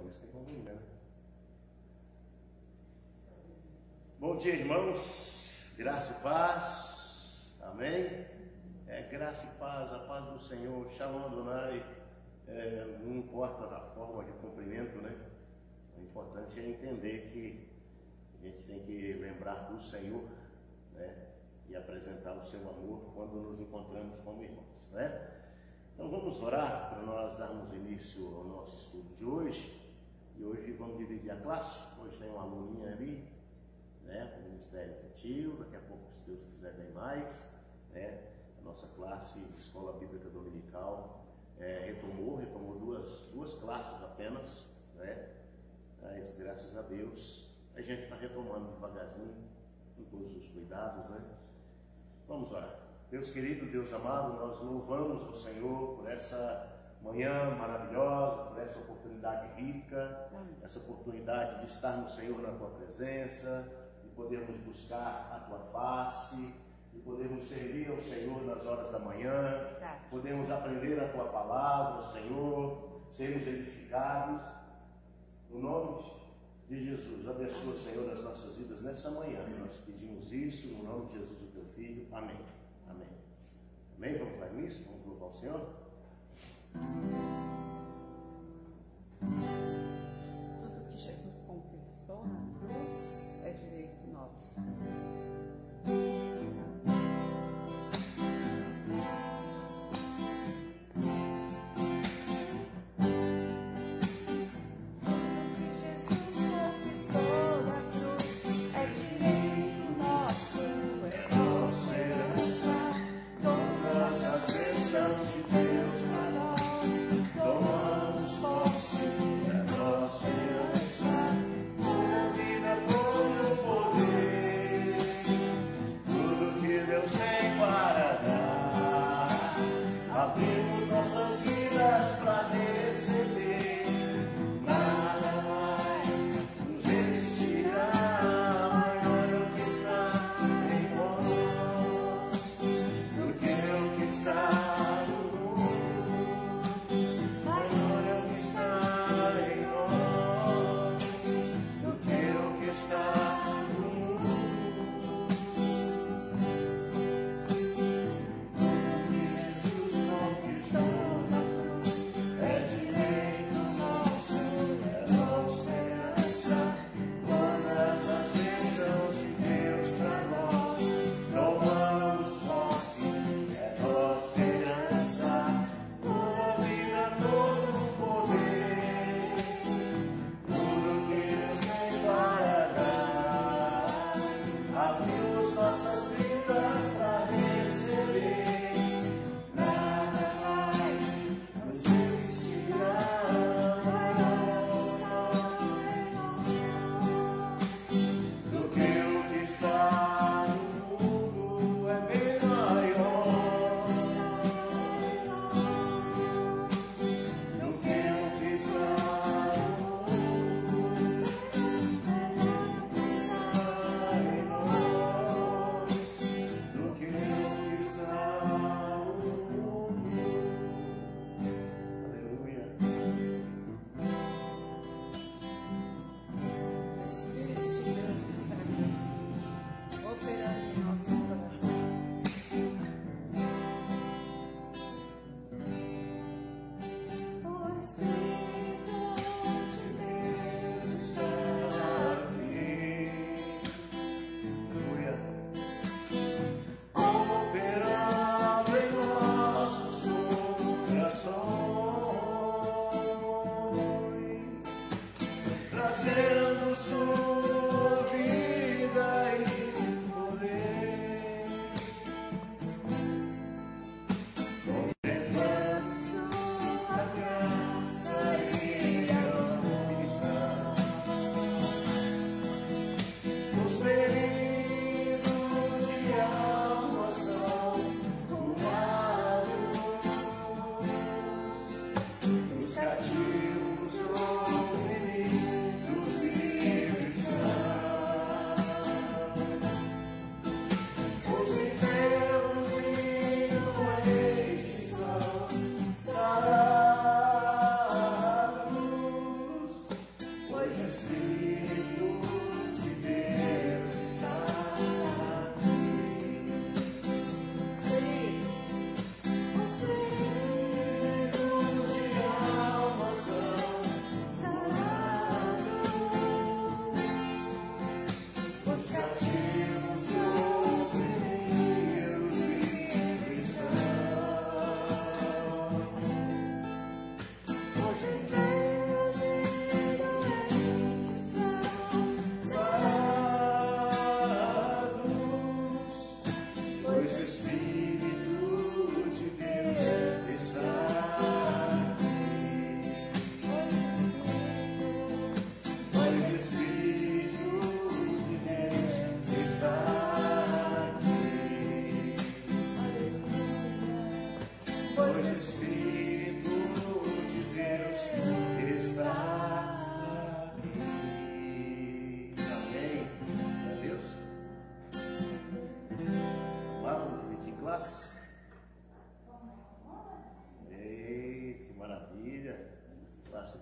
mas tem como ainda, né? Bom dia, irmãos, graça e paz, amém? Graça e paz, a paz do Senhor, Shalom Adonai, não importa a forma de cumprimento, né? O importante é entender que a gente tem que lembrar do Senhor, né? E apresentar o seu amor quando nos encontramos como irmãos, né? Então vamos orar para nós darmos início ao nosso estudo de hoje. E hoje vamos dividir a classe. Hoje tem uma aluninha ali, né, com o Ministério Infantil. Daqui a pouco, se Deus quiser, vem mais, né? A nossa classe de Escola Bíblica Dominical retomou duas classes apenas, né? Mas graças a Deus a gente está retomando devagarzinho, com todos os cuidados, né? Vamos orar. Deus querido, Deus amado, nós louvamos o Senhor por essa manhã maravilhosa, por essa oportunidade rica, essa oportunidade de estarmos, Senhor, na Tua presença, de podermos buscar a Tua face, de podermos servir ao Senhor nas horas da manhã, podermos aprender a Tua palavra, Senhor, sermos edificados. No nome de Jesus, abençoa, Senhor, as nossas vidas nessa manhã. Nós pedimos isso no nome de Jesus, o Teu Filho. Amém. Amém. Amém? Vamos lá nisso? Vamos louvar o Senhor? Tudo que Jesus conquistou na cruz é direito nosso. Toda vida por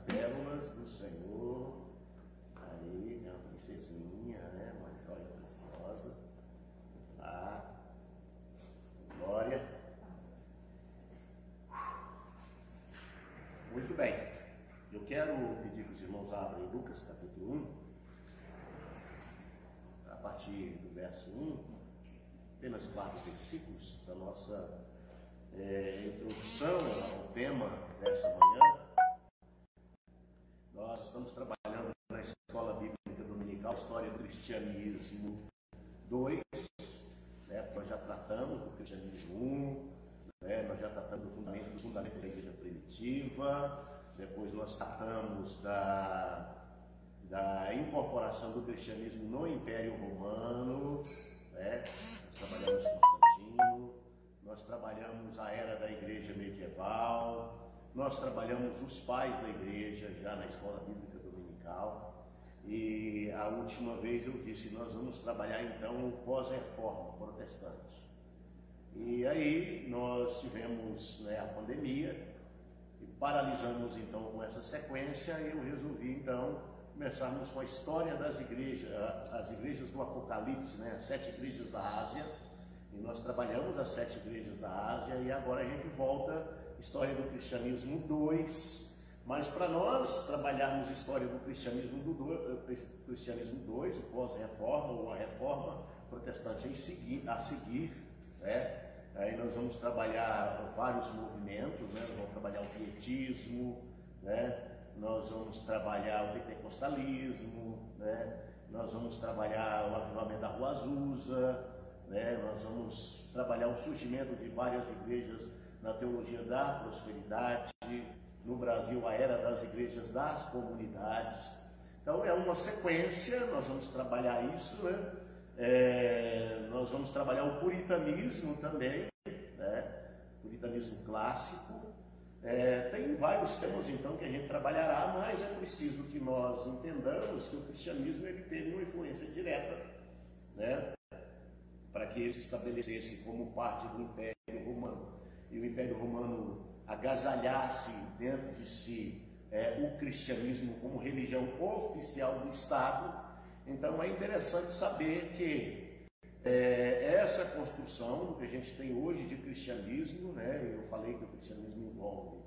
Pérolas do Senhor. Aí, uma princesinha, né? Uma joia preciosa. Lá. Glória. Muito bem. Eu quero pedir que os irmãos abram Lucas capítulo 1, a partir do verso 1, apenas 4 versículos da nossa introdução ao tema dessa manhã. Nós estamos trabalhando na Escola Bíblica Dominical, História do Cristianismo 2, né, porque nós já tratamos do Cristianismo 1, né, nós já tratamos do fundamento da Igreja Primitiva, depois nós tratamos da incorporação do cristianismo no Império Romano, né, nós trabalhamos Constantino, nós trabalhamos a era da Igreja Medieval, nós trabalhamos os pais da igreja já na Escola Bíblica Dominical, e a última vez eu disse, nós vamos trabalhar então o pós-reforma protestante. E aí nós tivemos, né, a pandemia, e paralisamos então com essa sequência, e eu resolvi então começarmos com a história das igrejas, as igrejas do Apocalipse, né, as 7 igrejas da Ásia, e nós trabalhamos as 7 igrejas da Ásia, e agora a gente volta História do Cristianismo 2, mas para nós trabalharmos História do Cristianismo 2, o pós-reforma ou a reforma protestante a seguir, né? Aí nós vamos trabalhar vários movimentos, né? Nós vamos trabalhar o pietismo, né? Nós vamos trabalhar o pentecostalismo, né? Nós vamos trabalhar o avivamento da Rua Azusa, né? Nós vamos trabalhar o surgimento de várias igrejas na teologia da prosperidade, no Brasil a era das igrejas das comunidades. Então é uma sequência, nós vamos trabalhar isso, né? Nós vamos trabalhar o puritanismo também, né? Puritanismo clássico. Tem vários temas então que a gente trabalhará, mas é preciso que nós entendamos que o cristianismo ele teve uma influência direta, né? Para que ele se estabelecesse como parte do Império Romano. E o Império Romano agasalhasse dentro de si o cristianismo como religião oficial do Estado. Então é interessante saber que essa construção que a gente tem hoje de cristianismo, né, eu falei que o cristianismo envolve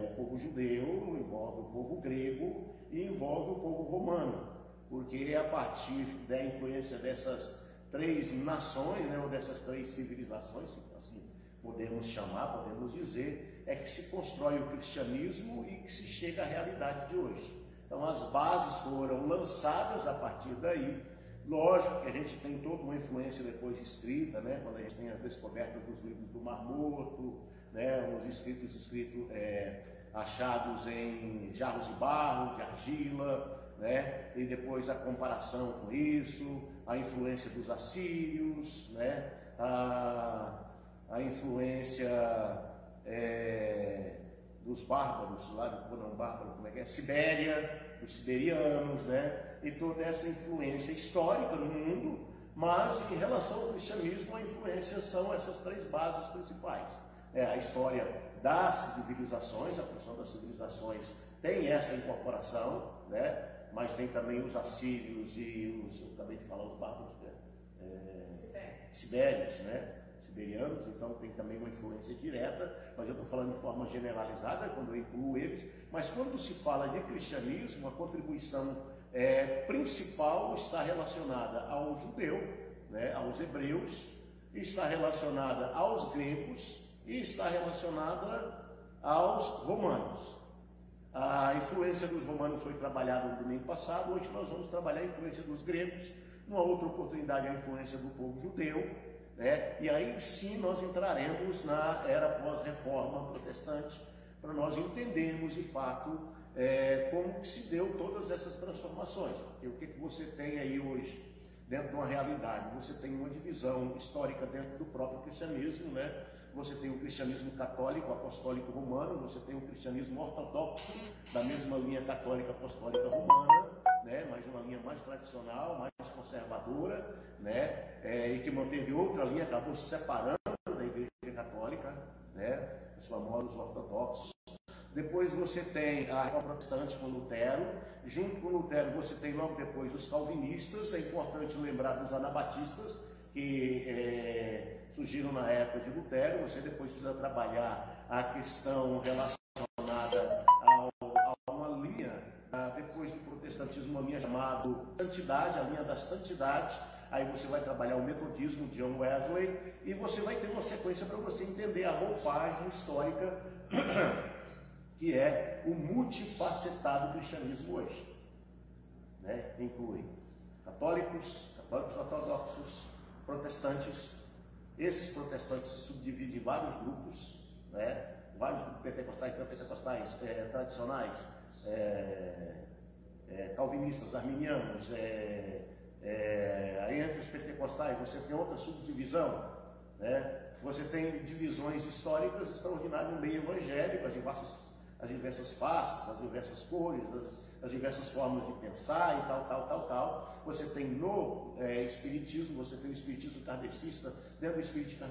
o povo judeu, envolve o povo grego e envolve o povo romano, porque é a partir da influência dessas 3 nações, né, ou dessas 3 civilizações, assim podemos chamar, podemos dizer, é que se constrói o cristianismo e que se chega à realidade de hoje. Então as bases foram lançadas a partir daí. Lógico que a gente tem toda uma influência depois escrita, né? Quando a gente tem a descoberta dos livros do Mar Morto, né? Os escritos achados em jarros de barro, de argila, né? E depois a comparação com isso, a influência dos assírios, né? A influência dos bárbaros, lá do não bárbaro, como é que é? Sibéria, dos siberianos, né? E toda essa influência histórica no mundo, mas em relação ao cristianismo, a influência são essas 3 bases principais. A história das civilizações, a questão das civilizações tem essa incorporação, né? Mas tem também os assírios e eu acabei de falar, os bárbaros, né? Sibérios, né? Siberianos, então tem também uma influência direta, mas eu estou falando de forma generalizada quando eu incluo eles, mas quando se fala de cristianismo, a contribuição principal está relacionada ao judeu, né, aos hebreus, está relacionada aos gregos e está relacionada aos romanos. A influência dos romanos foi trabalhada no domingo passado, hoje nós vamos trabalhar a influência dos gregos, numa outra oportunidade a influência do povo judeu, né? E aí sim nós entraremos na era pós-reforma protestante, para nós entendermos de fato como que se deu todas essas transformações. E o que você tem aí hoje dentro de uma realidade? Você tem uma divisão histórica dentro do próprio cristianismo, né? Você tem o cristianismo católico, apostólico romano, você tem o cristianismo ortodoxo, da mesma linha católica apostólica romana, né? Mas uma linha mais tradicional, mais conservadora, né? E que manteve outra linha, acabou se separando da igreja católica, né? Os famosos ortodoxos. Depois você tem a reforma protestante com Lutero. Junto com Lutero você tem logo depois os calvinistas. É importante lembrar dos anabatistas, que surgiram na época de Lutero. Você depois precisa trabalhar a questão relacionada a uma linha, depois do protestantismo, uma linha chamada santidade, a linha da santidade. Aí você vai trabalhar o metodismo de John Wesley, e você vai ter uma sequência para você entender a roupagem histórica que é o multifacetado cristianismo hoje, né? Inclui católicos ortodoxos, protestantes. Esses protestantes se subdividem em vários grupos, né? Vários grupos pentecostais, neopentecostais, tradicionais, calvinistas, arminianos. Aí entre os pentecostais você tem outra subdivisão, né? Você tem divisões históricas extraordinárias no meio evangélico, as diversas faces, as diversas cores, as diversas formas de pensar e tal. Você tem no espiritismo, você tem o espiritismo kardecista. Dentro do espiritismo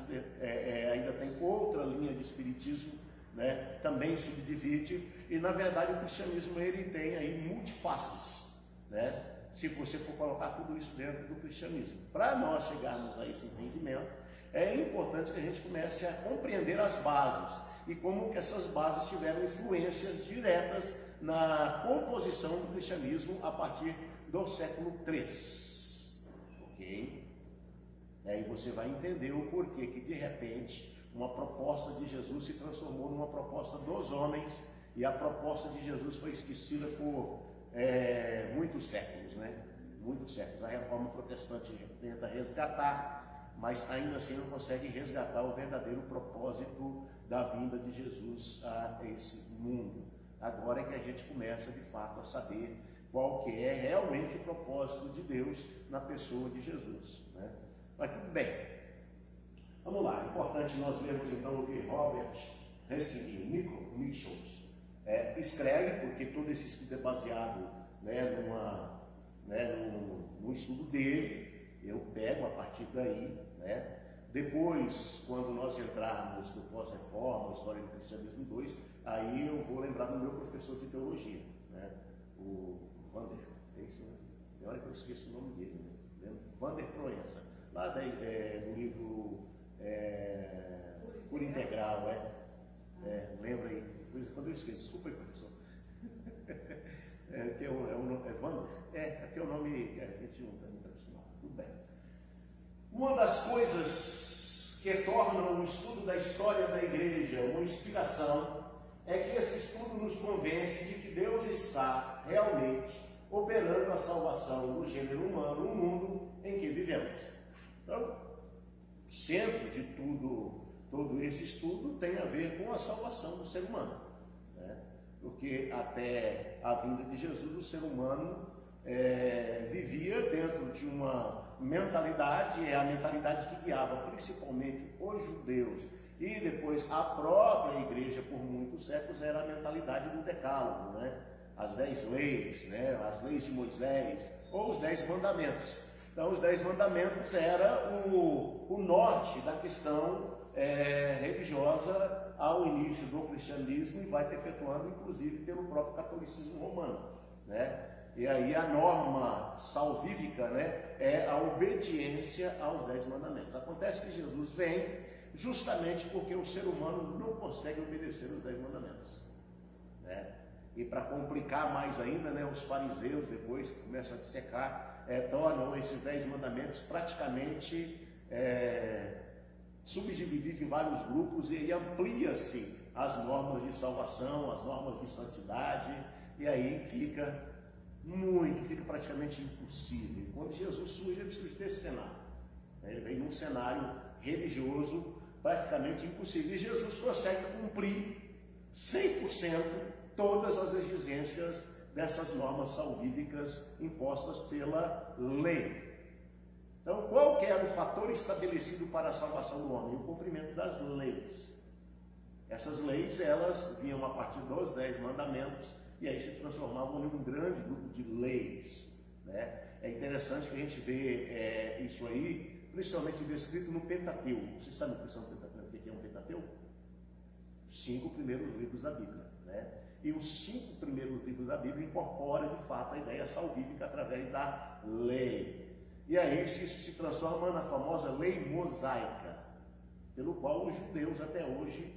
ainda tem outra linha de espiritismo, né? Também subdivide. E na verdade o cristianismo ele tem aí multifaces, né? Se você for colocar tudo isso dentro do cristianismo. Para nós chegarmos a esse entendimento, é importante que a gente comece a compreender as bases e como que essas bases tiveram influências diretas na composição do cristianismo a partir do século III. Ok? Aí você vai entender o porquê que de repente uma proposta de Jesus se transformou numa proposta dos homens, e a proposta de Jesus foi esquecida por muitos séculos, né? Muitos séculos. A reforma protestante tenta resgatar, mas ainda assim não consegue resgatar o verdadeiro propósito da vinda de Jesus a esse mundo. Agora é que a gente começa de fato a saber qual que é realmente o propósito de Deus na pessoa de Jesus, né? Mas tudo bem, vamos lá. É importante nós vermos então o que Robert Nichols escreve, porque todo esse estudo é baseado, né, no estudo dele. Eu pego a partir daí, né? Depois, quando nós entrarmos no pós-reforma, História do Cristianismo 2, aí eu vou lembrar do meu professor de teologia, né? O Vander, é isso, né? Tem hora que eu esqueço o nome dele, né? Vander Proença, lá do livro Por Integral, lembra aí? Quando eu esqueço, desculpa aí, professor. Aqui é Vander, aqui é o nome que a gente não está muito acostumado. Tudo bem. Uma das coisas que tornam o estudo da história da igreja uma inspiração é que esse estudo nos convence de que Deus está realmente operando a salvação do gênero humano no mundo em que vivemos. Então, o centro de todo esse estudo tem a ver com a salvação do ser humano, né? Porque até a vinda de Jesus o ser humano vivia dentro de uma mentalidade, a mentalidade que guiava principalmente os judeus e depois a própria igreja por muitos séculos, era a mentalidade do decálogo, né? As 10 leis, né? As leis de Moisés, ou os 10 mandamentos. Então os 10 mandamentos era o norte da questão religiosa ao início do cristianismo, e vai perpetuando inclusive pelo próprio catolicismo romano, né? E aí a norma salvífica, né, é a obediência aos 10 mandamentos. Acontece que Jesus vem justamente porque o ser humano não consegue obedecer os 10 mandamentos, né? E para complicar mais ainda, né, os fariseus depois começam a dissecar, tornam esses 10 mandamentos praticamente subdivididos em vários grupos, e amplia-se as normas de salvação, as normas de santidade, e aí fica praticamente impossível. Quando Jesus surge, ele surge desse cenário. Ele vem num cenário religioso praticamente impossível. E Jesus consegue cumprir 100% todas as exigências dessas normas salvíficas impostas pela lei. Então, qual que era o fator estabelecido para a salvação do homem? O cumprimento das leis. Essas leis, elas vinham a partir dos 10 mandamentos, e aí se transformavam em um grande grupo de leis, né? É interessante que a gente vê isso aí, principalmente descrito no Pentateuco. Vocês sabem o que são Pentateuco? O que é um Pentateuco? Os 5 primeiros livros da Bíblia, né? E os 5 primeiros livros da Bíblia incorporam de fato a ideia salvífica através da lei. E aí isso se transforma na famosa lei mosaica, pelo qual os judeus até hoje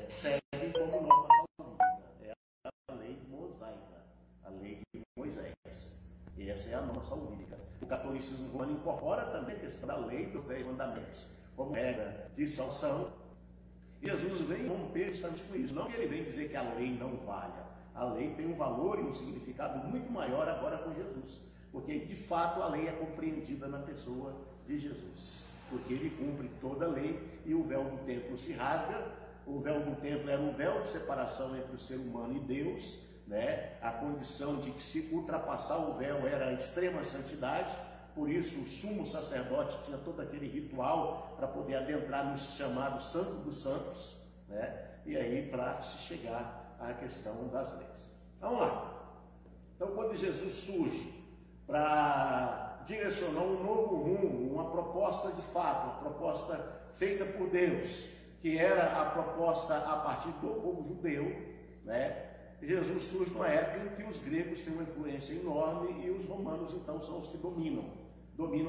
servem como norma salvífica. É a lei mosaica, a lei de Moisés. E essa é a norma salvífica. O catolicismo romano incorpora também a questão da lei dos 10 mandamentos como regra de salvação. E Jesus vem romper justamente com isso. Não que ele vem dizer que a lei não valha. A lei tem um valor e um significado muito maior agora com Jesus. Porque de fato a lei é compreendida na pessoa de Jesus. Porque ele cumpre toda a lei e o véu do templo se rasga. O véu do templo era um véu de separação entre o ser humano e Deus, né? A condição de que se ultrapassar o véu era a extrema santidade. Por isso o sumo sacerdote tinha todo aquele ritual para poder adentrar no chamado Santo dos Santos, né? E aí para se chegar à questão das leis. Vamos lá. Então, quando Jesus surge para direcionar um novo rumo, uma proposta de fato, uma proposta feita por Deus, que era a proposta a partir do povo judeu, né? Jesus surge numa época em que os gregos têm uma influência enorme e os romanos então são os que dominam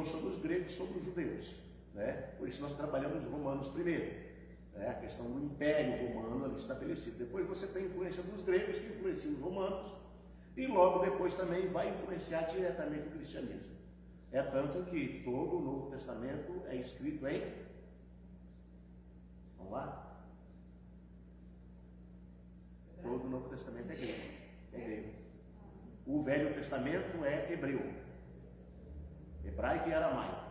sobre os gregos, sobre os judeus, né? Por isso nós trabalhamos os romanos primeiro, né? A questão do império romano ali estabelecido. Depois você tem a influência dos gregos que influenciam os romanos e logo depois também vai influenciar diretamente o cristianismo. É tanto que todo o Novo Testamento é escrito em... Vamos lá? Todo o Novo Testamento é grego. É grego. O Velho Testamento é hebreu. Hebraico e aramaico.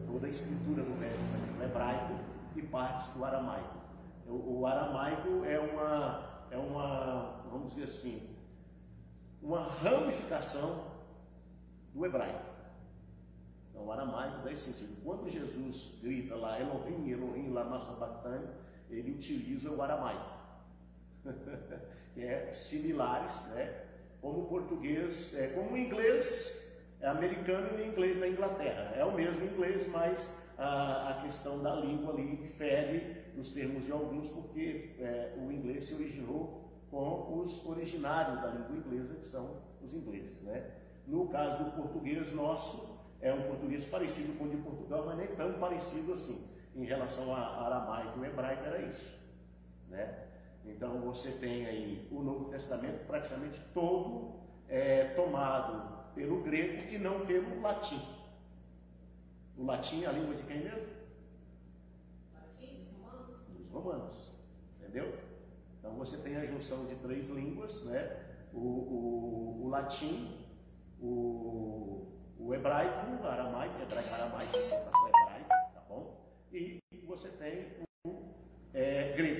Toda a escritura do Velho Testamento é hebraico e partes do aramaico. O aramaico é uma, vamos dizer assim, uma ramificação do hebraico. Então o aramaico dá esse sentido. Quando Jesus grita lá, Elohim, Elohim, lama sabachthani, ele utiliza o aramaico. Similares, né? Como o português, como o inglês americano e o inglês da Inglaterra. É o mesmo inglês, mas a questão da língua ali difere nos termos de alguns, porque o inglês se originou com os originários da língua inglesa, que são os ingleses, né? No caso do português nosso, é um português parecido com o de Portugal, mas nem tão parecido assim. Em relação a aramaico e o hebraico era isso, né? Então você tem aí o Novo Testamento praticamente todo tomado pelo grego e não pelo latim. O latim é a língua de quem mesmo? Latim, dos romanos. Dos romanos, entendeu? Então você tem a junção de 3 línguas, né? O latim, o hebraico, o aramaico, aramaico, hebraico, tá bom? E você tem o grego.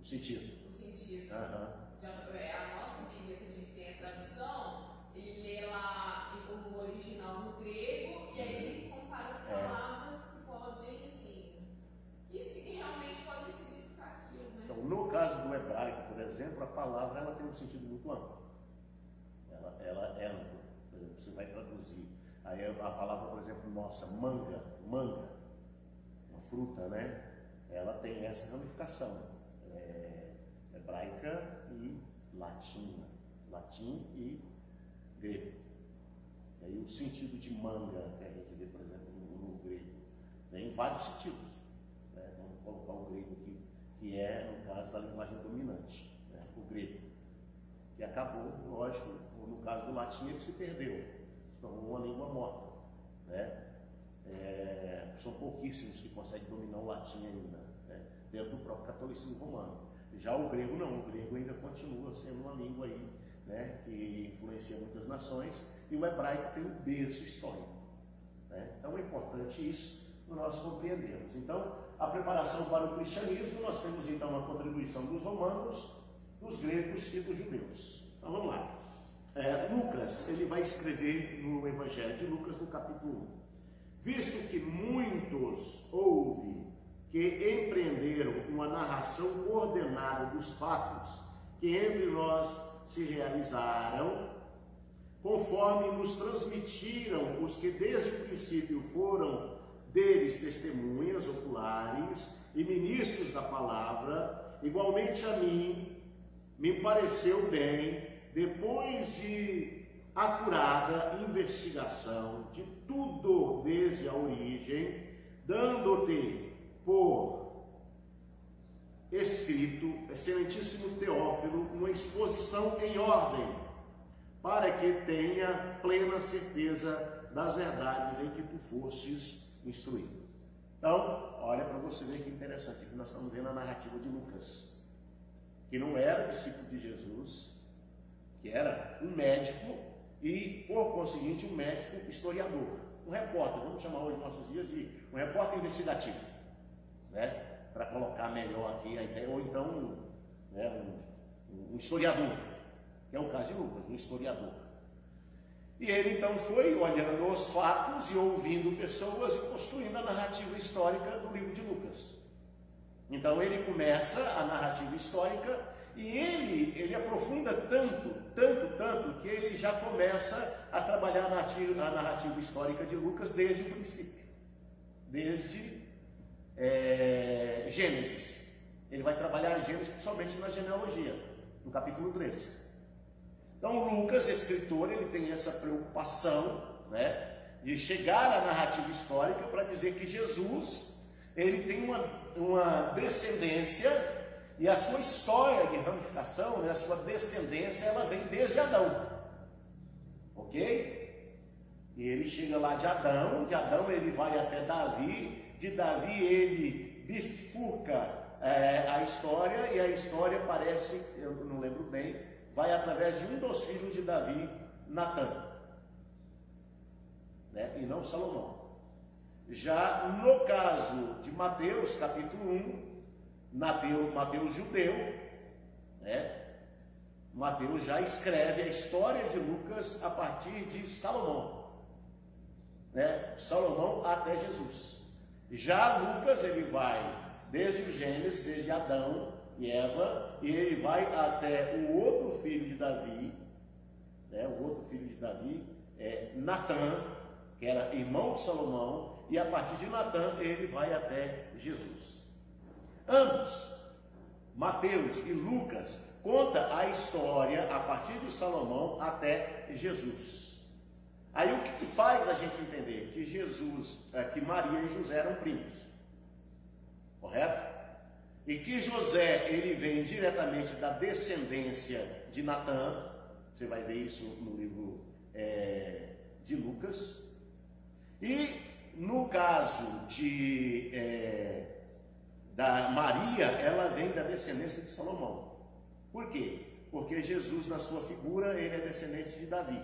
Sentido. O sentido. Uhum. A nossa Bíblia que a gente tem a tradução, ele lê lá o original no grego e aí ele compara as palavras que podem, assim, que realmente podem significar aquilo, né? Então, no caso do hebraico, por exemplo, a palavra ela tem um sentido muito amplo. Ela é ampla. Por exemplo, você vai traduzir. Aí a palavra, por exemplo, nossa, manga, uma fruta, né? Ela tem essa ramificação. Hebraica e latina, latim e grego. E aí o sentido de manga que a gente vê, por exemplo, no grego, tem vários sentidos. né? Vamos colocar o grego aqui, que é, no caso, da linguagem dominante, né? O grego, que acabou, lógico, no caso do latim ele se perdeu, se tornou uma língua morta, né? São pouquíssimos que conseguem dominar o latim ainda, né? Dentro do próprio catolicismo romano. Já o grego não, o grego ainda continua sendo uma língua aí, né, que influencia muitas nações, e o hebraico tem um berço histórico, né? Então é importante isso nós compreendermos. Então, a preparação para o cristianismo, nós temos então a contribuição dos romanos, dos gregos e dos judeus. Então vamos lá. Lucas, ele vai escrever no Evangelho de Lucas, no capítulo 1. Visto que muitos houve que empreenderam uma narração coordenada dos fatos que entre nós se realizaram, conforme nos transmitiram os que desde o princípio foram deles testemunhas oculares e ministros da palavra, igualmente a mim me pareceu bem, depois de acurada investigação de tudo desde a origem, dando-te por escrito, excelentíssimo Teófilo, uma exposição em ordem, para que tenha plena certeza das verdades em que tu fostes instruído. Então, olha para você ver que interessante, aqui nós estamos vendo a narrativa de Lucas, que não era discípulo de Jesus, que era um médico e, por conseguinte, um médico historiador, um repórter, vamos chamar hoje nos nossos dias de um repórter investigativo, né? Para colocar melhor aqui a ideia, ou então, né, um historiador, que é o caso de Lucas, um historiador. E ele então foi olhando os fatos e ouvindo pessoas e construindo a narrativa histórica do livro de Lucas. Então ele começa a narrativa histórica e ele aprofunda tanto, que ele já começa a trabalhar a narrativa histórica de Lucas desde o princípio, desde Gênesis. Ele vai trabalhar Gênesis principalmente na genealogia, no capítulo 3. Então Lucas, escritor, ele tem essa preocupação, né, de chegar à narrativa histórica para dizer que Jesus, ele tem uma descendência, e a sua história de ramificação, né, a sua descendência, ela vem desde Adão, ok? E ele chega lá de Adão ele vai até Davi, de Davi ele bifurca a história, e a história parece, eu não lembro bem, vai através de um dos filhos de Davi, Natã, né? E não Salomão. Já no caso de Mateus, capítulo 1, Mateus judeu, né? Mateus já escreve a história de Lucas a partir de Salomão, né? Salomão até Jesus. Já Lucas, ele vai desde o Gênesis, desde Adão e Eva, e ele vai até o outro filho de Davi, né? O outro filho de Davi é Natã, que era irmão de Salomão, e a partir de Natã ele vai até Jesus. Ambos, Mateus e Lucas, conta a história a partir de Salomão até Jesus. Aí o que faz a gente entender que que Maria e José eram primos, correto? E que José, ele vem diretamente da descendência de Natã. Você vai ver isso no livro de Lucas. E no caso da Maria, ela vem da descendência de Salomão. Por quê? Porque Jesus, na sua figura, ele é descendente de Davi.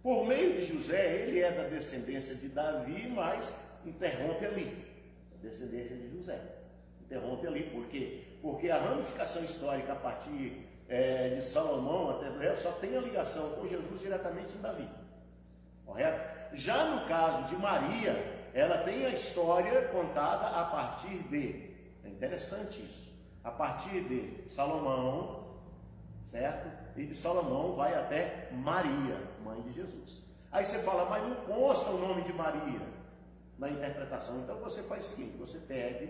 Por meio de José, ele é da descendência de Davi, mas interrompe ali, a descendência de José. Interrompe ali, por quê? Porque a ramificação histórica a partir de Salomão até só tem a ligação com Jesus diretamente em Davi, correto? Já no caso de Maria, ela tem a história contada a partir é interessante isso, a partir de Salomão, certo? E de Salomão vai até Maria, mãe de Jesus. Aí você fala, mas não consta o nome de Maria na interpretação. Então você faz o seguinte, você pega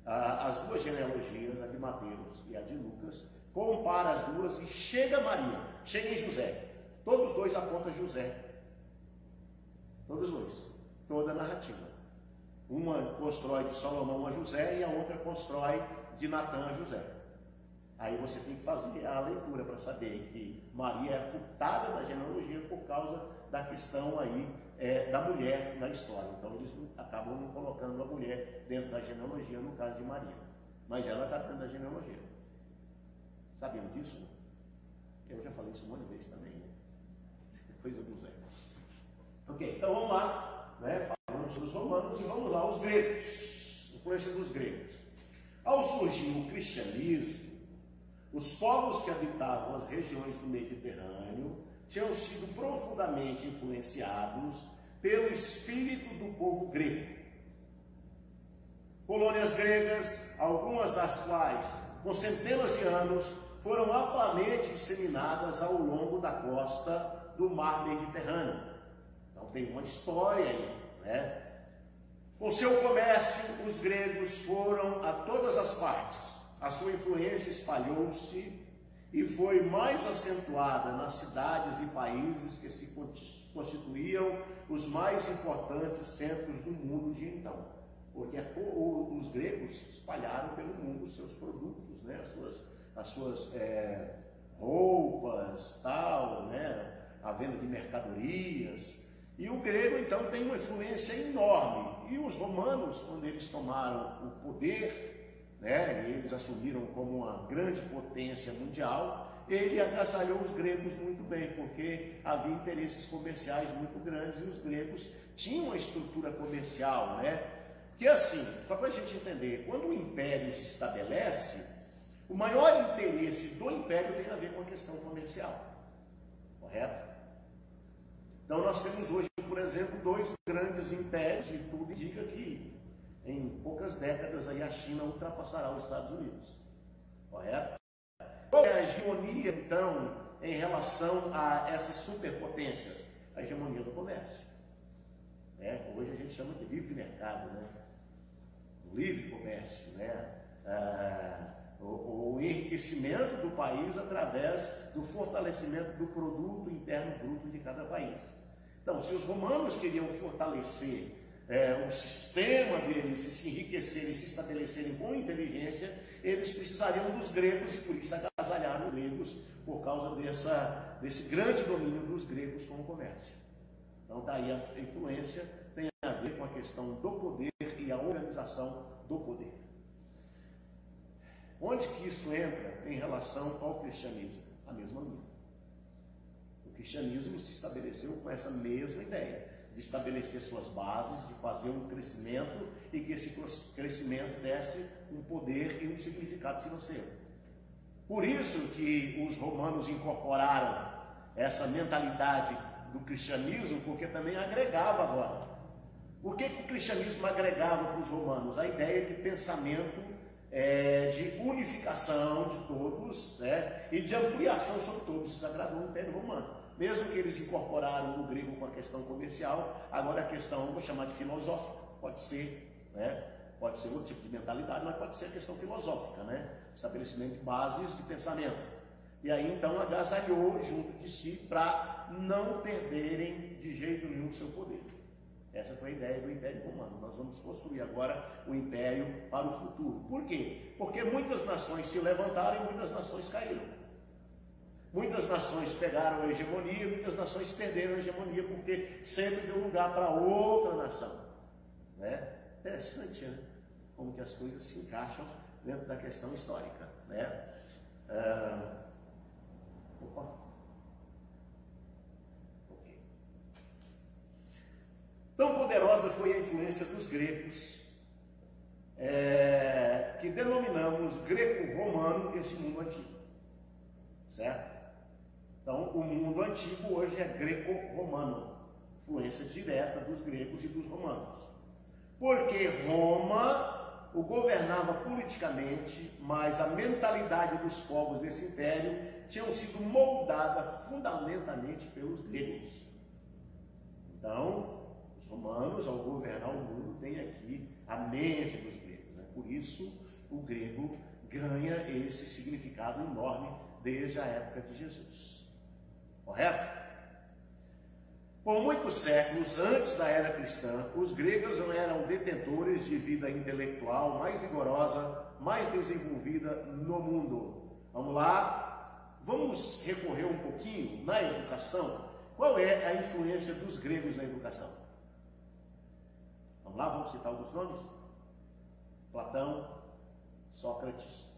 as duas genealogias, a de Mateus e a de Lucas, compara as duas e chega a Maria, chega em José. Todos dois apontam José. Todos dois. Toda a narrativa. Uma constrói de Salomão a José e a outra constrói de Natã a José. Aí você tem que fazer a leitura para saber que Maria é furtada da genealogia por causa da questão aí da mulher na história. Então eles acabam não colocando a mulher dentro da genealogia no caso de Maria. Mas ela está dentro da genealogia. Sabiam disso? Eu já falei isso uma vez também, né? Coisa do Zé. Ok, então vamos lá, né? Falamos sobre os romanos e vamos lá, os gregos, influência dos gregos. Ao surgir o cristianismo, os povos que habitavam as regiões do Mediterrâneo tinham sido profundamente influenciados pelo espírito do povo grego. Colônias gregas, algumas das quais, com centenas de anos, foram amplamente disseminadas ao longo da costa do mar Mediterrâneo. Então tem uma história aí, né? Com seu comércio, os gregos foram a todas as partes. A sua influência espalhou-se e foi mais acentuada nas cidades e países que se constituíam os mais importantes centros do mundo de então. Porque os gregos espalharam pelo mundo os seus produtos, né? as suas roupas, tal, né? A venda de mercadorias. E o grego, então, tem uma influência enorme. E os romanos, quando eles tomaram o poder, né? E eles assumiram como uma grande potência mundial, ele agasalhou os gregos muito bem, porque havia interesses comerciais muito grandes e os gregos tinham uma estrutura comercial, né? Porque assim, só para a gente entender, quando o império se estabelece, o maior interesse do império tem a ver com a questão comercial, correto? Então nós temos hoje, por exemplo, dois grandes impérios e tudo indica que em poucas décadas aí a China ultrapassará os Estados Unidos, correto? Qual é a hegemonia então em relação a essas superpotências? A hegemonia do comércio. Hoje a gente chama de livre mercado, né? O livre comércio, né? O enriquecimento do país através do fortalecimento do produto interno bruto de cada país. Então, se os romanos queriam fortalecer o sistema deles, se enriquecerem, se estabelecerem com inteligência, eles precisariam dos gregos e por isso agasalharam os gregos por causa desse grande domínio dos gregos com o comércio. Então, daí a influência tem a ver com a questão do poder e a organização do poder. Onde que isso entra em relação ao cristianismo? A mesma linha. O cristianismo se estabeleceu com essa mesma ideia, de estabelecer suas bases, de fazer um crescimento e que esse crescimento desse um poder e um significado financeiro. Por isso que os romanos incorporaram essa mentalidade do cristianismo, porque também agregava agora. Por que o cristianismo agregava para os romanos? A ideia de pensamento, de unificação de todos, né? E de ampliação sobre todos. Isso agradou o Império Romano. Mesmo que eles incorporaram o grego com a questão comercial, agora a questão, vou chamar de filosófica, pode ser, né? Pode ser outro tipo de mentalidade, mas pode ser a questão filosófica, né? Estabelecimento de bases de pensamento. E aí então agasalhou junto de si para não perderem de jeito nenhum o seu poder. Essa foi a ideia do Império Romano. Nós vamos construir agora o Império para o futuro. Por quê? Porque muitas nações se levantaram e muitas nações caíram. Muitas nações pegaram a hegemonia, muitas nações perderam a hegemonia, porque sempre deu lugar para outra nação. Né? Interessante, né? Como que as coisas se encaixam dentro da questão histórica. Né? Tão poderosa foi a influência dos gregos, que denominamos greco-romano esse mundo antigo, certo? Então, o mundo antigo hoje é greco-romano, influência direta dos gregos e dos romanos. Porque Roma o governava politicamente, mas a mentalidade dos povos desse império tinham sido moldada fundamentalmente pelos gregos. Então, os romanos, ao governar o mundo, têm aqui a mente dos gregos. Né? Por isso, o grego ganha esse significado enorme desde a época de Jesus. Correto? Por muitos séculos antes da era cristã, os gregos não eram detentores de vida intelectual mais vigorosa, mais desenvolvida no mundo. Vamos lá, vamos recorrer um pouquinho na educação. Qual é a influência dos gregos na educação? Vamos lá, vamos citar alguns nomes? Platão, Sócrates.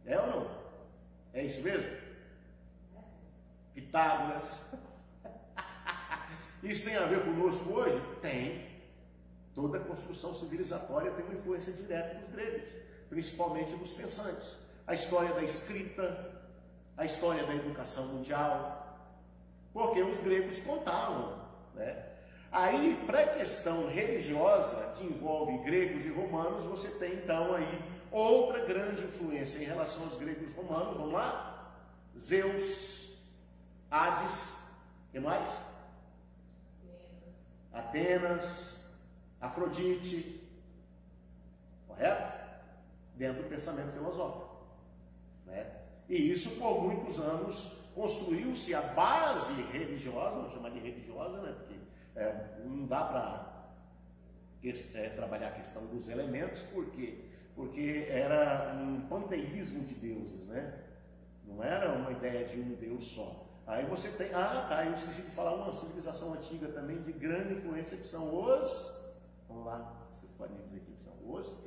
É ou não? É isso mesmo? Pitágoras. Isso tem a ver conosco hoje? Tem. Toda a construção civilizatória tem uma influência direta dos gregos, principalmente dos pensantes. A história da escrita, a história da educação mundial, porque os gregos contavam, né? Aí, para a questão religiosa, que envolve gregos e romanos, você tem então aí outra grande influência em relação aos gregos e romanos. Vamos lá? Zeus, Hades, o que mais? Atenas, Afrodite, correto? Dentro do pensamento filosófico, né? E isso por muitos anos construiu-se a base religiosa, vamos chamar de religiosa, né? Porque não dá para trabalhar a questão dos elementos, por quê? Porque era um panteísmo de deuses, né? Não era uma ideia de um Deus só. Aí você tem, eu esqueci de falar uma civilização antiga também de grande influência, que são os, vamos lá, vocês podem dizer que são os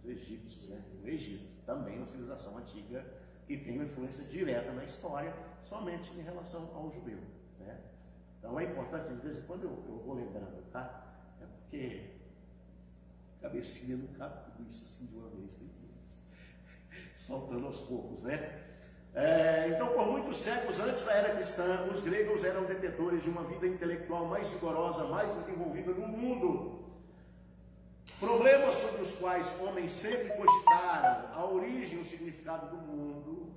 egípcios, né? O Egito também é uma civilização antiga que tem uma influência direta na história, somente em relação ao judeu, né? Então é importante, de vez em quando eu vou lembrando, tá? É porque a cabecinha não cabe tudo isso assim de uma vez, tem que ir soltando aos poucos, né? Então, por muitos séculos antes da era cristã, os gregos eram detentores de uma vida intelectual mais vigorosa, mais desenvolvida no mundo. Problemas sobre os quais homens sempre cogitaram, a origem e o significado do mundo,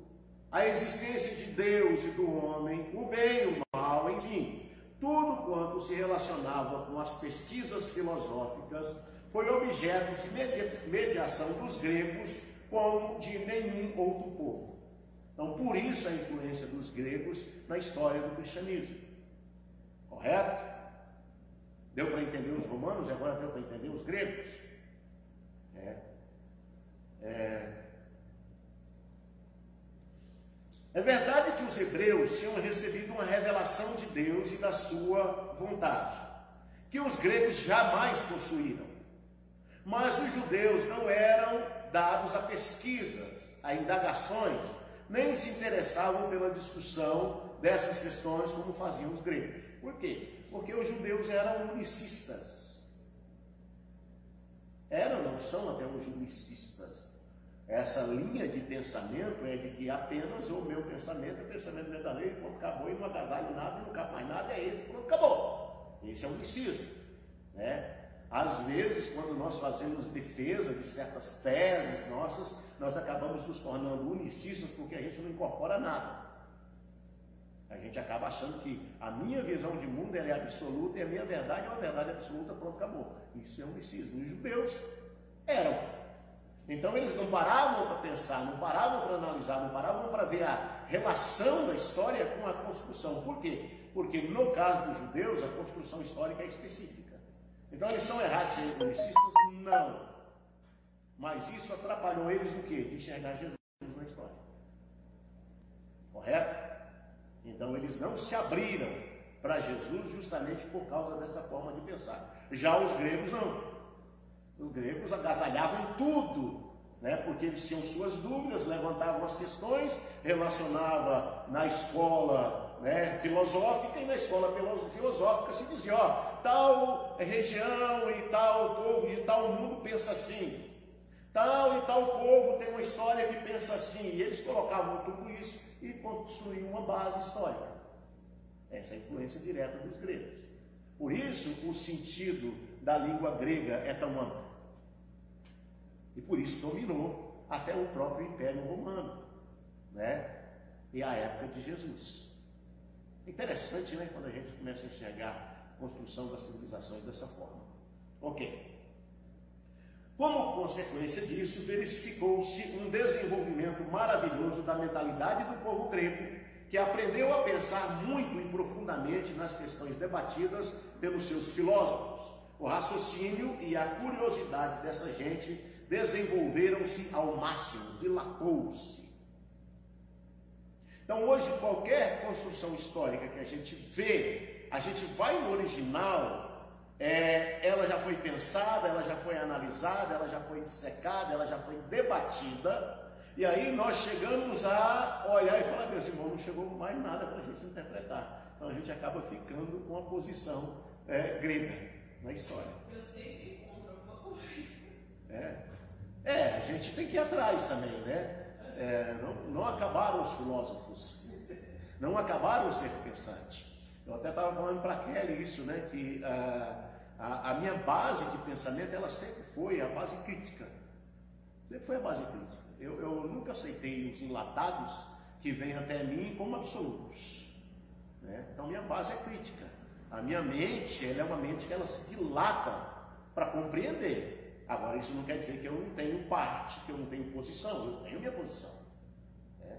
a existência de Deus e do homem, o bem e o mal, enfim, tudo quanto se relacionava com as pesquisas filosóficas foi objeto de mediação dos gregos como de nenhum outro povo. Então, por isso a influência dos gregos na história do cristianismo. Correto? Deu para entender os romanos e agora deu para entender os gregos? É verdade que os hebreus tinham recebido uma revelação de Deus e da sua vontade, que os gregos jamais possuíram. Mas os judeus não eram dados a pesquisas, a indagações, nem se interessavam pela discussão dessas questões como faziam os gregos. Por quê? Porque os judeus eram unicistas. Não são até os unicistas. Essa linha de pensamento é de que apenas o meu pensamento é o pensamento verdadeiro, pronto, acabou, e não agasalho nada, e não cabe mais nada, é esse, pronto, acabou. Esse é o unicismo, né? Às vezes, quando nós fazemos defesa de certas teses nossas, nós acabamos nos tornando unicistas porque a gente não incorpora nada. A gente acaba achando que a minha visão de mundo ela é absoluta e a minha verdade é uma verdade absoluta, pronto, acabou. Isso é unicismo. Os judeus eram. Então eles não paravam para pensar, não paravam para analisar, não paravam para ver a relação da história com a construção. Por quê? Porque no caso dos judeus, a construção histórica é específica. Então eles estão errados de ser unicistas? Não. Mas isso atrapalhou eles no quê? De enxergar Jesus na história. Correto? Então eles não se abriram para Jesus justamente por causa dessa forma de pensar. Já os gregos não. Os gregos agasalhavam tudo, né? Porque eles tinham suas dúvidas, levantavam as questões, relacionava na escola, né, filosófica, e na escola filosófica se dizia, tal região e tal povo de tal mundo pensa assim, tal e tal povo tem uma história que pensa assim, e eles colocavam tudo isso e construíam uma base histórica. Essa é a influência direta dos gregos. Por isso o sentido da língua grega é tão amplo. E por isso dominou até o próprio Império Romano, né? E a época de Jesus. Interessante, né? Quando a gente começa a enxergar a construção das civilizações dessa forma. Ok. Como consequência disso, verificou-se um desenvolvimento maravilhoso da mentalidade do povo grego, que aprendeu a pensar muito e profundamente nas questões debatidas pelos seus filósofos. O raciocínio e a curiosidade dessa gente desenvolveram-se ao máximo, dilacou-se. Então hoje qualquer construção histórica que a gente vê, a gente vai no original, ela já foi pensada, ela já foi analisada, ela já foi dissecada, ela já foi debatida, e aí nós chegamos a olhar e falar, meu irmão, não chegou mais nada para a gente interpretar. Então a gente acaba ficando com a posição grega na história. Eu sempre encontro alguma coisa. A gente tem que ir atrás também, né? Não acabaram os filósofos, não acabaram o ser pensante. Eu até estava falando para a Kelly isso, né? Que a minha base de pensamento, ela sempre foi a base crítica. Sempre foi a base crítica. Eu nunca aceitei os enlatados que vêm até mim como absolutos, né? Então minha base é crítica. A minha mente, ela é uma mente que ela se dilata para compreender. Agora isso não quer dizer que eu não tenho parte, que eu não tenho posição. Eu tenho minha posição, né?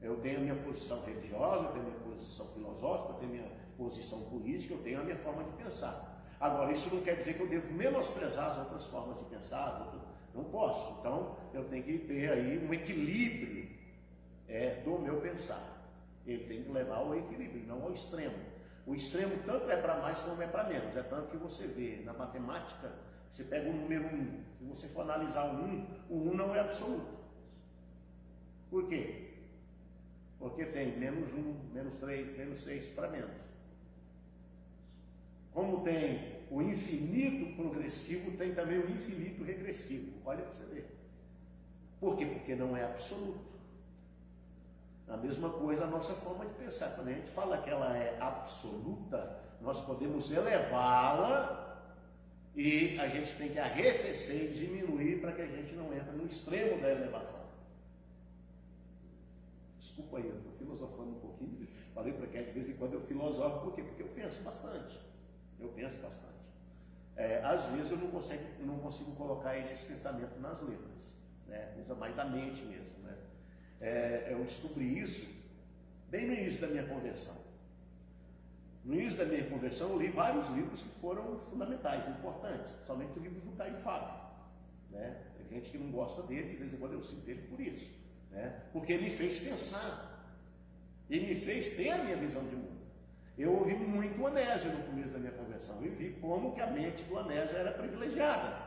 Eu tenho a minha posição religiosa, eu tenho a minha posição filosófica, eu tenho a minha posição política, eu tenho a minha forma de pensar. Agora isso não quer dizer que eu devo menosprezar as outras formas de pensar. Não posso. Então eu tenho que ter aí um equilíbrio do meu pensar. Ele tem que levar ao equilíbrio, não ao extremo. O extremo tanto é para mais como é para menos. É tanto que você vê na matemática, você pega o número 1, se você for analisar o 1 não é absoluto. Por quê? Porque tem menos 1, menos 3, menos 6 para menos. Como tem o infinito progressivo, tem também o infinito regressivo. Olha para você ver. Por quê? Porque não é absoluto. A mesma coisa a nossa forma de pensar. Quando a gente fala que ela é absoluta, nós podemos elevá-la e a gente tem que arrefecer e diminuir para que a gente não entre no extremo da elevação. Desculpa aí, eu estou filosofando um pouquinho. Falei para que de vez em quando eu filosofo, por quê? Porque eu penso bastante. Eu penso bastante. Às vezes eu não consigo colocar esses pensamentos nas letras, né? Usa mais da mente mesmo, né? Eu descobri isso bem no início da minha conversão. No início da minha conversão eu li vários livros que foram fundamentais, importantes, somente livros do Caio Fábio, né? Tem gente que não gosta dele, de vez em quando eu cito ele por isso, né? Porque ele me fez pensar, ele me fez ter a minha visão de mundo. Eu ouvi muito o Anésio no começo da minha conversão e vi como que a mente do Anésio era privilegiada.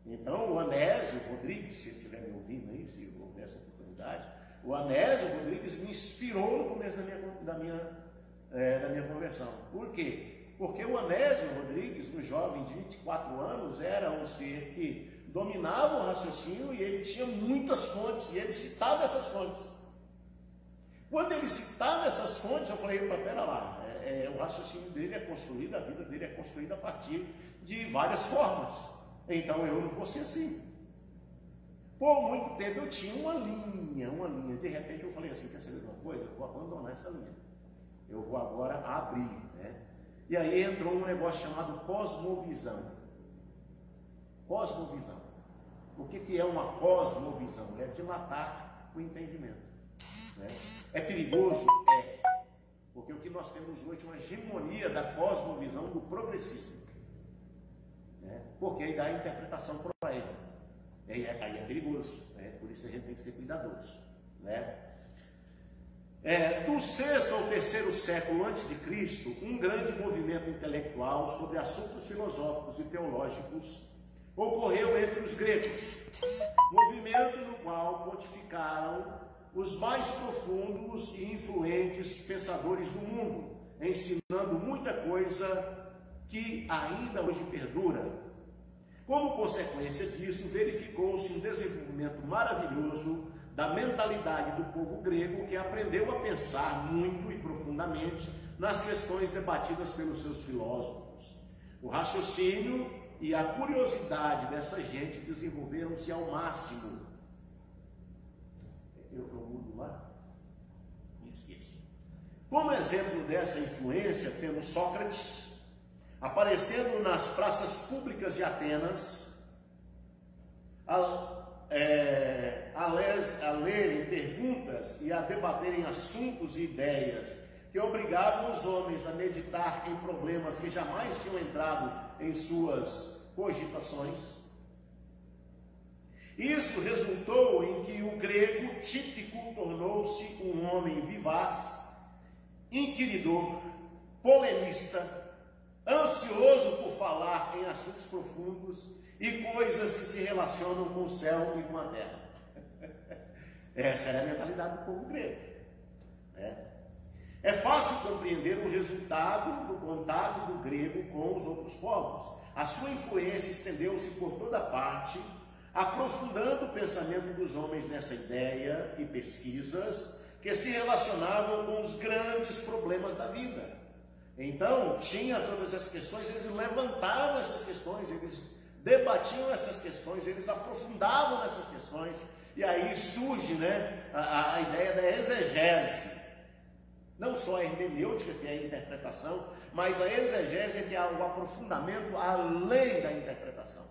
Então o Anésio Rodrigues, se ele estiver me ouvindo aí, se houver essa oportunidade, o Anésio Rodrigues me inspirou no começo da minha conversão. Por quê? Porque o Anésio Rodrigues, um jovem de 24 anos, era um ser que dominava o raciocínio e ele tinha muitas fontes e ele citava essas fontes. Quando ele citava essas fontes, eu falei, pera lá, o raciocínio dele é construído, a vida dele é construída a partir de várias formas. Então eu não vou ser assim. Por muito tempo eu tinha uma linha. De repente eu falei assim, quer saber de uma coisa? Eu vou abandonar essa linha. Eu vou agora abrir, né? E aí entrou um negócio chamado cosmovisão. Cosmovisão. O que é uma cosmovisão? É dilatar o entendimento. Né? É perigoso? É. Porque o que nós temos hoje é uma hegemonia da cosmovisão do progressismo. Né? Porque aí dá a interpretação para ele. Aí é perigoso. Né? Por isso a gente tem que ser cuidadoso. Né? Do 6º ao 3º século antes de Cristo, um grande movimento intelectual sobre assuntos filosóficos e teológicos ocorreu entre os gregos. Movimento no qual pontificaram os mais profundos e influentes pensadores do mundo, ensinando muita coisa que ainda hoje perdura. Como consequência disso, verificou-se um desenvolvimento maravilhoso da mentalidade do povo grego, que aprendeu a pensar muito e profundamente nas questões debatidas pelos seus filósofos. O raciocínio e a curiosidade dessa gente desenvolveram-se ao máximo. Eu mudo lá? Esqueço. Como exemplo dessa influência, temos Sócrates, aparecendo nas praças públicas de Atenas, a lerem perguntas e a debaterem assuntos e ideias que obrigavam os homens a meditar em problemas que jamais tinham entrado em suas cogitações. Isso resultou em que o grego típico tornou-se um homem vivaz, inquiridor, polemista, ansioso por falar em assuntos profundos e coisas que se relacionam com o céu e com a terra. Essa era a mentalidade do povo grego. É fácil compreender o resultado do contato do grego com os outros povos. A sua influência estendeu-se por toda parte, aprofundando o pensamento dos homens nessa ideia e pesquisas que se relacionavam com os grandes problemas da vida. Então, tinha todas essas questões, eles levantavam essas questões, eles debatiam essas questões, eles aprofundavam nessas questões, e aí surge, a ideia da exegese. Não só a hermenêutica, que é a interpretação, mas a exegese, que é o aprofundamento além da interpretação.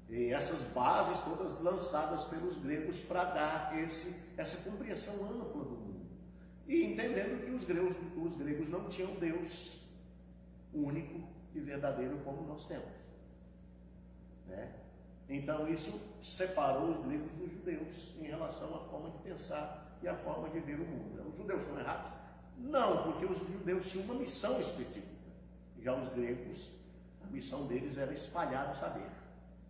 E essas bases todas lançadas pelos gregos para dar essa compreensão ampla do mundo. E entendendo que os gregos não tinham Deus único e verdadeiro como nós temos. Então isso separou os gregos dos judeus em relação à forma de pensar e à forma de ver o mundo. Os judeus são errados? Não, porque os judeus tinham uma missão específica. Já os gregos, a missão deles era espalhar o saber.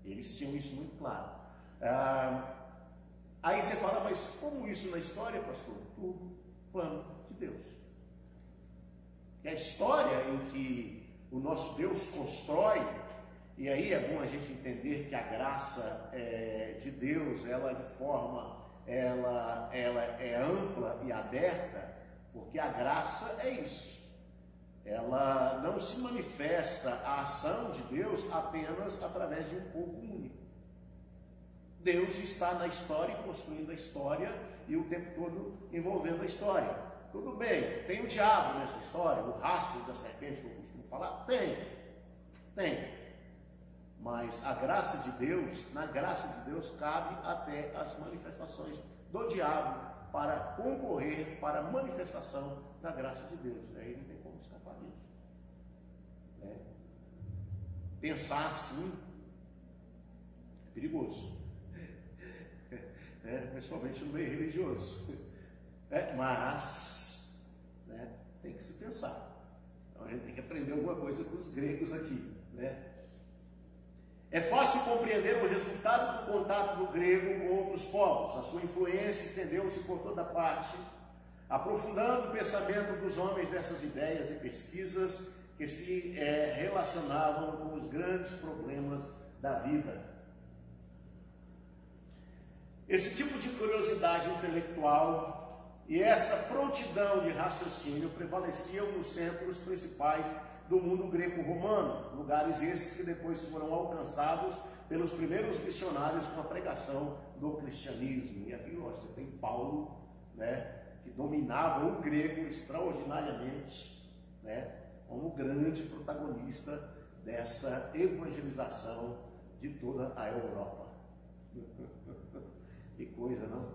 Eles tinham isso muito claro. Aí você fala, mas como isso na história, pastor? Tudo plano de Deus. É a história em que o nosso Deus constrói, e aí é bom a gente entender que a graça de Deus, ela é ampla e aberta, porque a graça é isso. Ela não se manifesta a ação de Deus apenas através de um povo único. Deus está na história, construindo a história e o tempo todo envolvendo a história. Tudo bem, tem o diabo nessa história, o rastro da serpente que eu costumo falar? Tem. Mas a graça de Deus, na graça de Deus, cabe até as manifestações do diabo para concorrer para a manifestação da graça de Deus. Aí não tem como escapar disso. Pensar assim é perigoso, principalmente no meio religioso. Mas tem que se pensar. Então a gente tem que aprender alguma coisa com os gregos aqui. É fácil compreender o resultado do contato do grego com outros povos. A sua influência estendeu-se por toda parte, aprofundando o pensamento dos homens nessas ideias e pesquisas que se relacionavam com os grandes problemas da vida. Esse tipo de curiosidade intelectual e essa prontidão de raciocínio prevaleciam nos centros principais do mundo greco-romano, lugares esses que depois foram alcançados pelos primeiros missionários com a pregação do cristianismo. E aqui você tem Paulo, que dominava o grego extraordinariamente, como grande protagonista dessa evangelização de toda a Europa. Que coisa, não?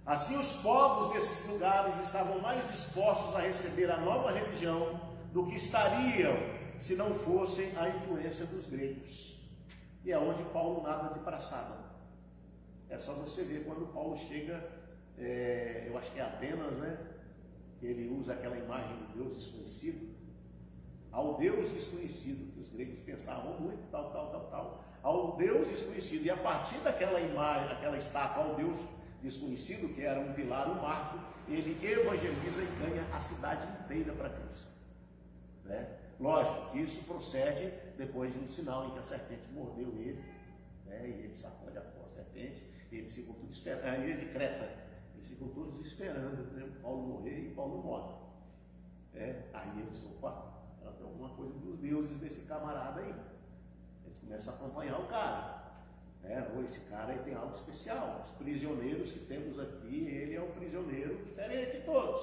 Assim, os povos desses lugares estavam mais dispostos a receber a nova religião do que estariam se não fossem a influência dos gregos. E é onde Paulo nada de braçada. É só você ver quando Paulo chega, eu acho que é Atenas, que ele usa aquela imagem do Deus desconhecido. Ao Deus desconhecido, que os gregos pensavam muito, tal. Ao Deus desconhecido. E a partir daquela imagem, aquela estátua ao Deus desconhecido, que era um pilar, um marco, ele evangeliza e ganha a cidade inteira para Cristo. Lógico que isso procede depois de um sinal em que a serpente mordeu ele, e ele sacode a serpente, e eles ficam todos esperando, a ilha de Creta, eles ficam todos esperando, Paulo morrer e Paulo morre. Aí eles, opa, tem alguma coisa dos deuses desse camarada aí. Eles começam a acompanhar o cara. Esse cara aí tem algo especial. Os prisioneiros que temos aqui, ele é um prisioneiro diferente de todos.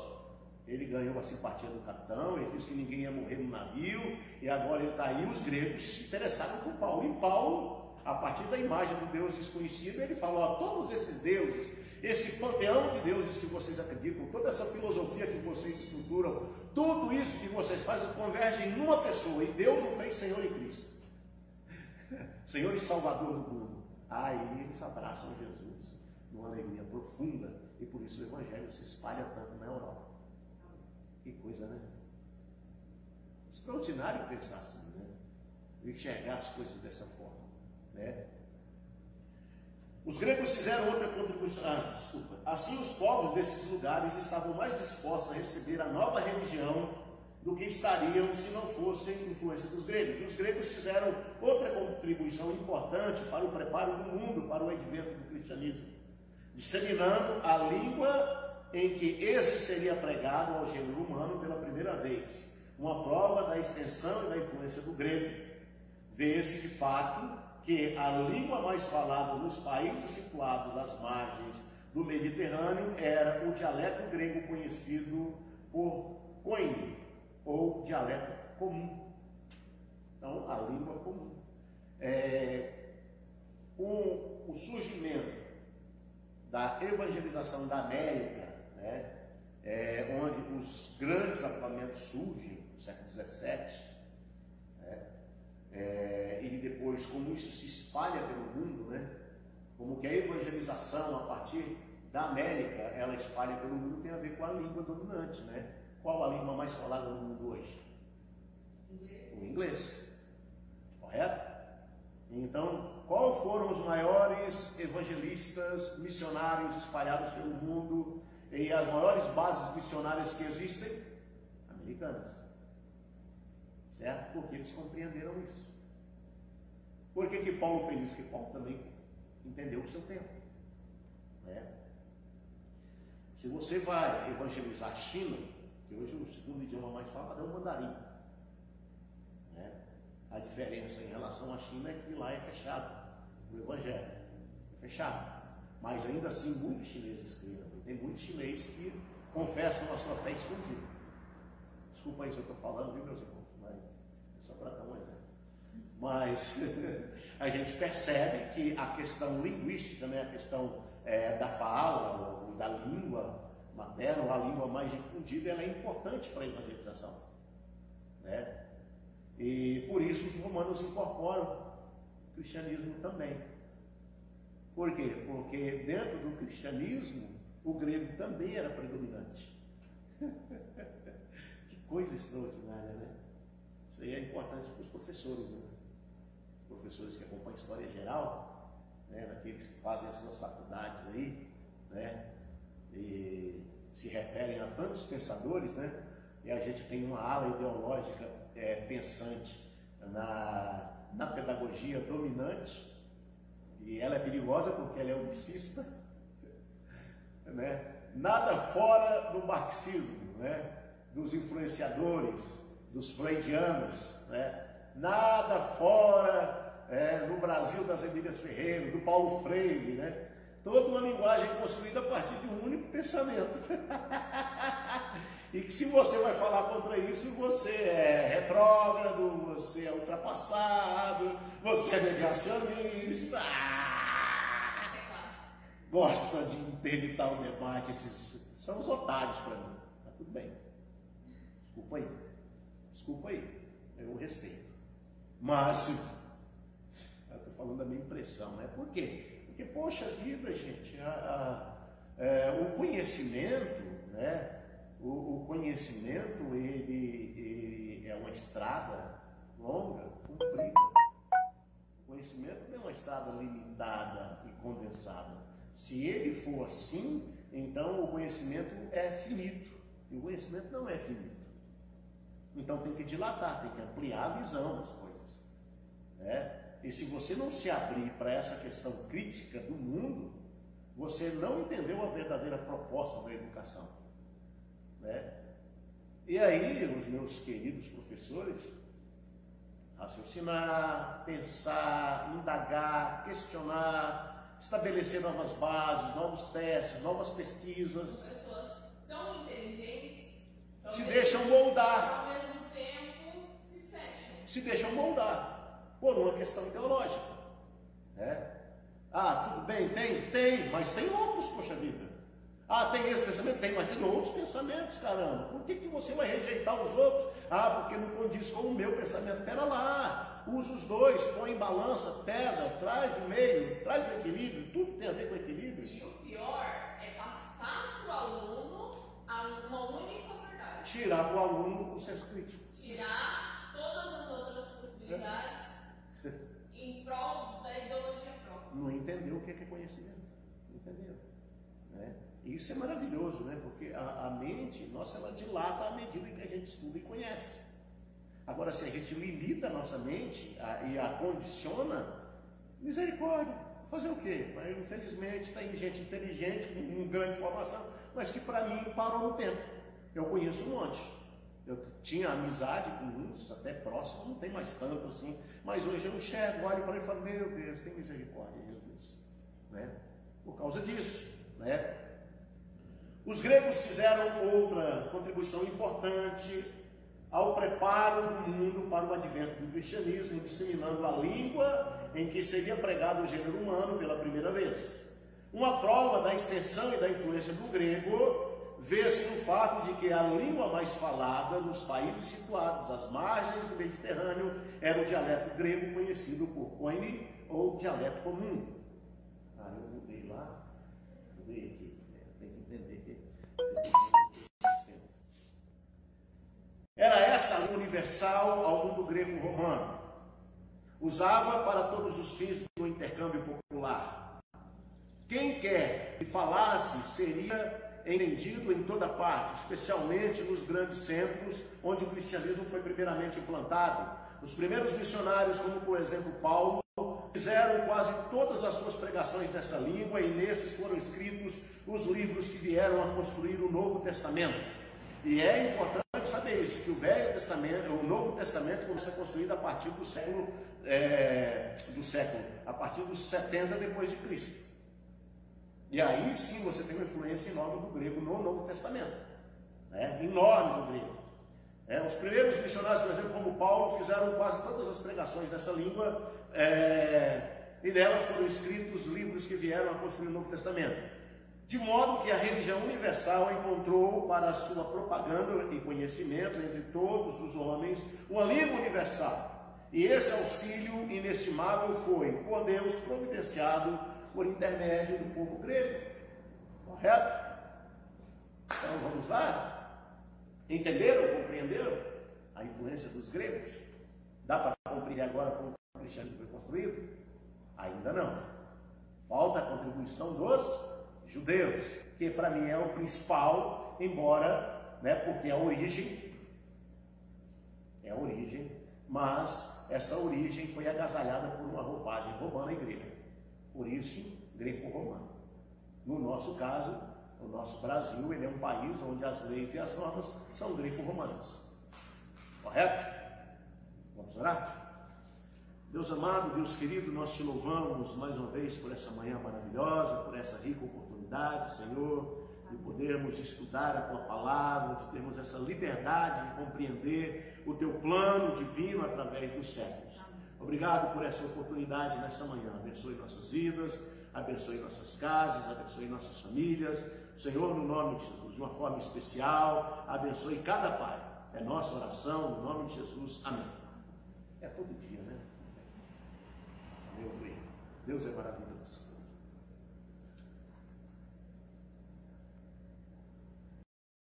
Ele ganhou a simpatia do capitão, ele disse que ninguém ia morrer no navio, e agora ele está aí. Os gregos se interessaram por Paulo. E Paulo a partir da imagem do Deus desconhecido, ele falou, ó, todos esses deuses, esse panteão de deuses que vocês acreditam, toda essa filosofia que vocês estruturam, tudo isso que vocês fazem converge em uma pessoa, e Deus o fez Senhor e Cristo. Senhor e Salvador do mundo. Aí eles abraçam Jesus numa alegria profunda, e por isso o Evangelho se espalha tanto na Europa. Que coisa, né? Extraordinário pensar assim, né? Enxergar as coisas dessa forma, né? Os gregos fizeram outra contribuição. Desculpa. Assim, os povos desses lugares estavam mais dispostos a receber a nova religião do que estariam se não fossem influência dos gregos. Os gregos fizeram outra contribuição importante para o preparo do mundo para o advento do cristianismo, disseminando a língua em que esse seria pregado ao gênero humano pela primeira vez. Uma prova da extensão e da influência do grego. Vê-se de fato que a língua mais falada nos países situados às margens do Mediterrâneo era o dialeto grego conhecido por Koine, ou dialeto comum. Então, a língua comum. Com o surgimento da evangelização da América, né, onde os grandes agrupamentos surgem no século XVII, e depois como isso se espalha pelo mundo, né, como que a evangelização a partir da América, ela espalha pelo mundo, tem a ver com a língua dominante, né? Qual a língua mais falada no mundo hoje? O inglês, correto? Então, qual foram os maiores evangelistas, missionários espalhados pelo mundo e as maiores bases missionárias que existem? Americanas. Certo? Porque eles compreenderam isso. Por que Paulo fez isso? Porque Paulo também entendeu o seu tempo. Né? Se você vai evangelizar a China, que hoje o segundo idioma mais falado é o mandarim, né? A diferença em relação à China é que lá é fechado, o evangelho é fechado, mas ainda assim muitos chineses creram. Tem muitos chineses que confessam a sua fé escondida. Desculpa aí se eu estou falando, viu, meus irmãos, mas só para dar um exemplo. Mas a gente percebe que a questão linguística, né, a questão da fala, ou da língua materna, ou a língua mais difundida, ela é importante para a evangelização, né? E por isso os romanos incorporam o cristianismo também. Por quê? Porque dentro do cristianismo o grego também era predominante. Que coisa extraordinária, né? Isso aí é importante para os professores, né? Professores que acompanham história geral, né? Daqueles que fazem as suas faculdades aí, né? E se referem a tantos pensadores, né? E a gente tem uma ala ideológica pensante na pedagogia dominante, e ela é perigosa porque ela é unicista, né? Nada fora do marxismo, né? Dos influenciadores, dos freudianos, né? Nada fora no Brasil das Emílias Ferreira, do Paulo Freire, né? Toda uma linguagem construída a partir de um único pensamento. E que se você vai falar contra isso, você é retrógrado, você é ultrapassado, você é negacionista. Gosta de interditar o debate, esses são os otários para mim. Tá tudo bem. Desculpa aí, eu respeito. Mas eu estou falando da minha impressão, né? Por quê? Porque, poxa vida, gente, o conhecimento, né? O conhecimento, ele é uma estrada longa, comprida. O conhecimento não é uma estrada limitada e condensada. Se ele for assim, então o conhecimento é finito. E o conhecimento não é finito. Então tem que dilatar, tem que ampliar a visão das coisas, né? E se você não se abrir para essa questão crítica do mundo, você não entendeu a verdadeira proposta da educação, né? E aí, os meus queridos professores, raciocinar, pensar, indagar, questionar, estabelecer novas bases, novos testes, novas pesquisas. São pessoas tão inteligentes, se deixam moldar. Ao mesmo tempo se fecham. Se deixam moldar por uma questão teológica. Ah, tudo bem, tem, mas tem outros, poxa vida. Ah, tem esse pensamento? Tem, mas tem outros pensamentos, caramba. Por que você vai rejeitar os outros? Ah, porque não condiz com o meu pensamento. Pera lá, usa os dois, põe em balança, pesa, traz o meio, traz o equilíbrio, tudo tem a ver com equilíbrio. E o pior é passar para o aluno uma única verdade. Tirar o aluno o senso crítico. Tirar todas as outras possibilidades em prol da ideologia própria. Não entendeu o que é conhecimento. Não entendeu. Isso é maravilhoso, né? Porque a mente, nossa, ela dilata à medida que a gente estuda e conhece. Agora, se a gente limita a nossa mente e a condiciona, misericórdia, fazer o quê? Mas, infelizmente, tem gente inteligente, com grande formação, mas que para mim parou no tempo. Eu conheço um monte. Eu tinha amizade com uns, até próximo, não tem mais tanto assim, mas hoje eu enxergo, olho para ele e falo, meu Deus, tem misericórdia, Jesus. Por causa disso, Os gregos fizeram outra contribuição importante ao preparo do mundo para o advento do cristianismo, disseminando a língua em que seria pregado o gênero humano pela primeira vez. Uma prova da extensão e da influência do grego vê-se no fato de que a língua mais falada nos países situados às margens do Mediterrâneo era o dialeto grego conhecido por koine ou dialeto comum. Eu mudei lá, mudei aqui, tem que entender que era essa a língua universal ao mundo grego-romano. Usava para todos os fins do intercâmbio popular. Quem quer que falasse seria entendido em toda parte, especialmente nos grandes centros onde o cristianismo foi primeiramente implantado. Os primeiros missionários, como por exemplo Paulo, fizeram quase todas as suas pregações nessa língua e nesses foram escritos os livros que vieram a construir o Novo Testamento. E é importante saber isso, que o Velho Testamento, o Novo Testamento começa a ser construído a partir a partir dos 70 depois de Cristo. E aí sim você tem uma influência enorme do grego no Novo Testamento. Enorme do grego. Os primeiros missionários, por exemplo, como Paulo, fizeram quase todas as pregações dessa língua, e nela foram escritos livros que vieram a construir o Novo Testamento. De modo que a religião universal encontrou para sua propaganda e conhecimento entre todos os homens uma língua universal. E esse auxílio inestimável foi, por Deus, providenciado por intermédio do povo grego. Correto? Então vamos lá? Entenderam, compreenderam a influência dos gregos? Dá para compreender agora como o cristianismo foi construído? Ainda não. Falta a contribuição dos judeus, que para mim é o principal, embora, porque é a origem, mas essa origem foi agasalhada por uma roupagem romana e grega. Por isso, greco-romano. No nosso caso, o nosso Brasil, ele é um país onde as leis e as normas são greco-romanas. Correto? Vamos orar? Deus amado, Deus querido, nós te louvamos mais uma vez por essa manhã maravilhosa, por essa rica oportunidade, Senhor, de podermos estudar a Tua Palavra, de termos essa liberdade de compreender o Teu plano divino através dos séculos. Obrigado por essa oportunidade nessa manhã. Abençoe nossas vidas, abençoe nossas casas, abençoe nossas famílias. Senhor, no nome de Jesus, de uma forma especial, abençoe cada pai. É nossa oração, no nome de Jesus. Amém. É todo dia, né? Meu Deus é maravilhoso.